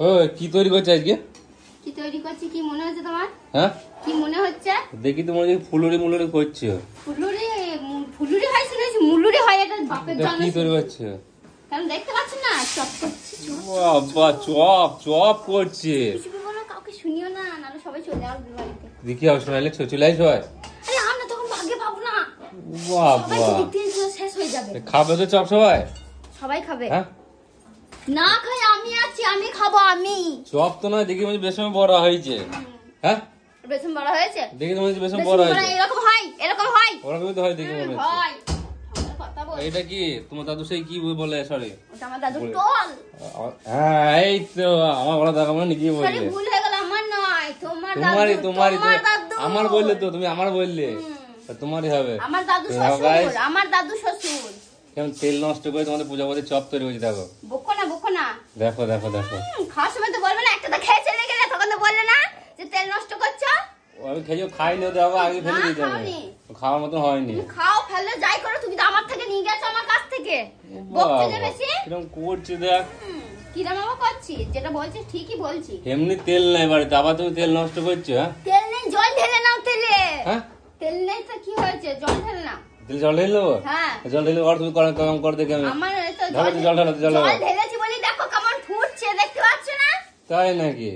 ও কি তৈরি করছে আজকে? কি তৈরি করছি কি মনে হচ্ছে তোমার? হ্যাঁ কি মনে হচ্ছে? দেখি তো মনে হচ্ছে ফুলুরি মুলুরি করছে। ফুলুরি হয় শুনেছি, মুলুরি হয়, এটা বাপের জন্ম। কি তৈরি করছে? কারণ দেখতে পাচ্ছ না, চপ করছি। বাবা চপ করছে। কিছু বলো, কাউকে শুনিও না, নাহলে সবাই চলে আসবে বাড়িতে। দেখি আর শোনাইলে চলে আসবে। আরে আমরা তখন ভাগ্যে পাবো না। বাবা শেষ হয়ে যাবে। খাবে তো চপ সবাই খাবে। হ্যাঁ না খাই আমি আছি, আমি খাবো। আমি চপ তো না, দেখি মনে বেসন বড়া হয়েছে। হ্যাঁ বেসন বড়া হয়েছে, দেখি তো মনে বেসন বড়া হয়েছে। এরকম হয়, এরকম হয়, ওরকম তো হয় দেখি মনে হয়। এটা কি তোমার দাদু সেই কি বলে? সরি ওটা আমার দাদুর টোল। হ্যাঁ এই তো আমার বড় দাদা মানে নিজে বললে। সরি ভুল হয়ে গেল, আমার নয়, তোমার দাদু। আমার বললে তো তুমি, আমার বললে তোমারই হবে। আমার দাদু শ্বশুর, আমার দাদু শ্বশুর। কেমন তেল নষ্ট করে তোমাদের পূজা করতে চপ তৈরি হয়েছে। দেখো বকো না। দেখো দেখো দেখো খাওয়ার সময় তো বলবে না, একটা তো খেয়ে চলে গেলে, তখন তো বললে না যে তেল নষ্ট করছো। আমি খাইনি, দেখো আগে ফেলে দিয়েছি আমি। খাওয়ার মতন হয়নি। খাও, ফেলে যাই করো, তুমি তো আমার থেকে নিয়ে গেছো, আমার কাছ থেকে। বকতে যে বেশি কিরকম করছে দেখ। কিরম বাবা করছি, যেটা বলছিস ঠিকই বলছি। এমনি তেল নাই বাড়িতে, আবার তুমি তেল নষ্ট করছো? হ্যাঁ তেল নেই, জল ঢেলে নাও তেলে। হ্যাঁ তেল নেই তো কি হয়েছে, জল ঢেলে নাও। জল ঢেলে নেবো? হ্যাঁ জল ঢেলে আর তুমি কেমন করে দেখে আমি। আমার তো জল ঢেলেছি বলি দেখো কেমন ফুটছে, দেখতে পাচ্ছ না? তাই নাকি?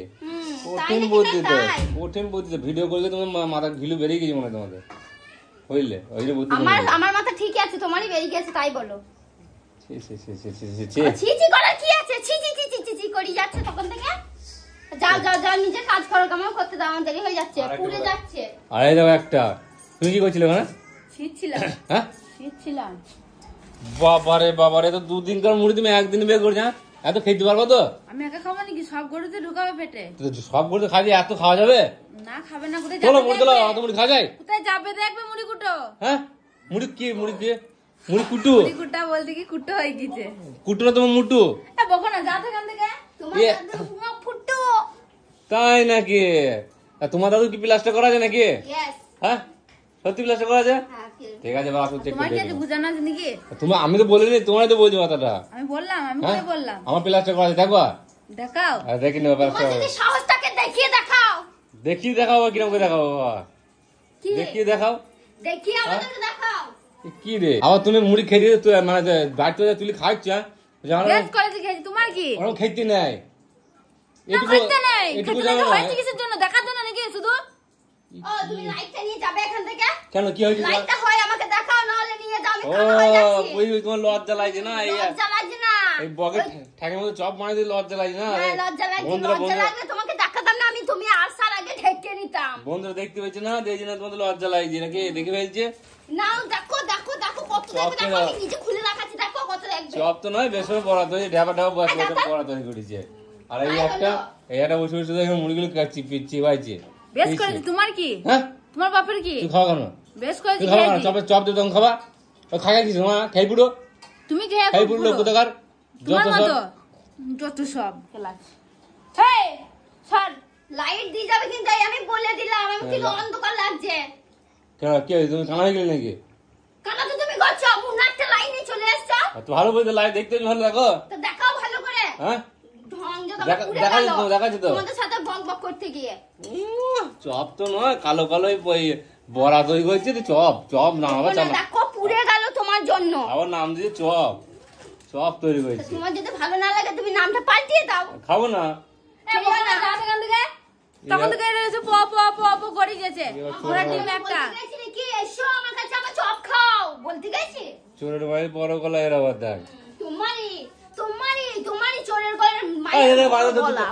কঠিন বুদ্ধি তো, কঠিন বুদ্ধি তো। ভিডিও করলে তোমার মাথা ঘিলু বেরিয়ে গেছে মনে হয় তোমাদের, বুঝলে? ওই যে বুদ্ধি আমার মাথা ঠিকই আছে, তোমারই বেরিয়ে গেছে, তাই বলো। ছি ছি ছি ছি ছি ছি ছি ছি করার কি আছে? ছি ছি ছি ছি ছি ছি করি যাচ্ছে তখন থেকে। যাও নিজে কাজ করো, কেমন করতে দাও, আমার দেরি হয়ে যাচ্ছে, পুড়ে যাচ্ছে। আরে দেখো একটা, তুমি কি করছিলে ওখানে? শীতছিলাম। হ্যাঁ শীতছিলাম। বাবারে তো দুদিনকার মুড়ি তুমি একদিন বের করছো? হ্যাঁ এত খেতে পারবো তো? আমি একা খাবো নাকি, সব গরুতে ঢুকাবে পেটে? সব গরুতে খাই, এত খাওয়া যাবে না? খাবে না? কোথায় চলো যাবে? মুড়ি তোলো, অত মুড়ি খাওয়া যায়? কোথায় যাবে দেখবে মুড়ি কুটো। হ্যাঁ মুড়ি কি? মুড়ি দিয়ে মুড়ি কুটু? মুড়ি কুটা বলতে কি কুটো হয়ে গেছে? কুটু না তোমার মুটু? বকো না, যাও এখান থেকে। তোমার দাদু মুখ ফুটো। তাই নাকি? তোমার দাদু কি প্লাস্টার করা যায় নাকি? ইয়েস। হ্যাঁ সত্যি প্লাস্টার করা যায়? হ্যাঁ ঠিক আছে বাবা, চেক তোমার করে কি আছে বুঝানো আছে নাকি? তুমি, আমি তো বলিনি, তোমারই তো বলছি কথাটা। আমি বললাম, আমি কোথায় বললাম? আমার প্লাস্টার করা আছে, দেখবা? দেখাও। দেখি নেবো প্লাস্টার। তোমার যদি সাহসটাকে দেখিয়ে দেখাও। দেখাও কিরকম করে দেখাও বাবা? কি দেখিয়ে দেখাও, দেখিয়ে আমাদেরকে দেখাও। কি রে আবার তুমি মুড়ি খেয়ে দিয়ে তুই মানে বাড়িতে তুলি খাচ্ছ? গ্যাস করে দিয়েছি, তোমার কি? ওরকম খেতে নাই, এটুকু খেতে নাই, খেতে নাই হয়েছে কিসের জন্য? দেখার জন্য নাকি শুধু? ও তুমি লাইটটা নিয়ে যাবে এখান থেকে? কেন কি হয়েছে? লাইটটা হয় আমাকে দেখাও, না হলে নিয়ে যাও, আমি খাওয়া হয়ে যাচ্ছি। ওই তোমার লজ্জা লাগছে না? লজ্জা লাগছে না? এই বকে ঠাকের মধ্যে চপ মারি দিয়ে লজ্জা লাগছে না? হ্যাঁ লজ্জা লাগছে, লজ্জা লাগলে তোমাকে দেখাতাম না আমি, তুমি আসার আগে ঢেকে নিতাম। বন্ধুরা দেখতে পেয়েছে না, দেখছি না তোমাদের লজ্জা লাগছে নাকি? দেখে ফেলছে। নাও দেখো দেখো দেখো কত দেখবে, দেখো আমি নিজে খুলে রাখাচ্ছি, দেখো কত দেখবে। চপ তো নয়, বেসন বড়া তৈরি, ঢাবা বড়া তৈরি করেছে। আর এই একটা বসে বসে দেখে মুড়িগুলো চিবাইছে। বেশ করেছি, তোমার কি? হ্যাঁ তোমার বাপের কি? তুই খাওয়া কেন? বেশ করেছি, চপ দিয়ে তখন খাবা, খাই কিছু না, খাই পুরো, তুমি খেয়ে খাই পুরো লোক কোথাকার যত সব হেই সর, লাইট দিয়ে যাবে কিন্তু, আমি বলে দিলাম, আমি কি অন্ধকার লাগছে। কেন কি হয়েছে? তুমি কানা হয়ে গেলে নাকি? কানা তো তুমি করছো, মুন্নাটা লাইনে চলে আসছো। তো ভালো বলতে লাইট দেখতে ভালো দেখো, তো দেখাও ভালো করে। হ্যাঁ ঢং যে দেখাচ্ছি তো তোমাদের সাথে বক বক করতে গিয়ে। চপ তো নয়, কালো কালো বড়া তৈরি করছে তো, চপ নাম আবার দেখো পুড়ে গেল তোমার জন্য, আবার নাম দিয়ে চপ তৈরি করেছে। তোমার যদি ভালো না লাগে তুমি নামটা পাল্টিয়ে দাও। খাবো না তখন থেকে করে গেছে ওরা টিম একটা কি এসো আমার কাছে, আমার চপ খাও বলতে গেছি। চোরের বাড়ি বড় গলা এর আবার দেখ, তোমারই চোরের গলার মাইর গলা।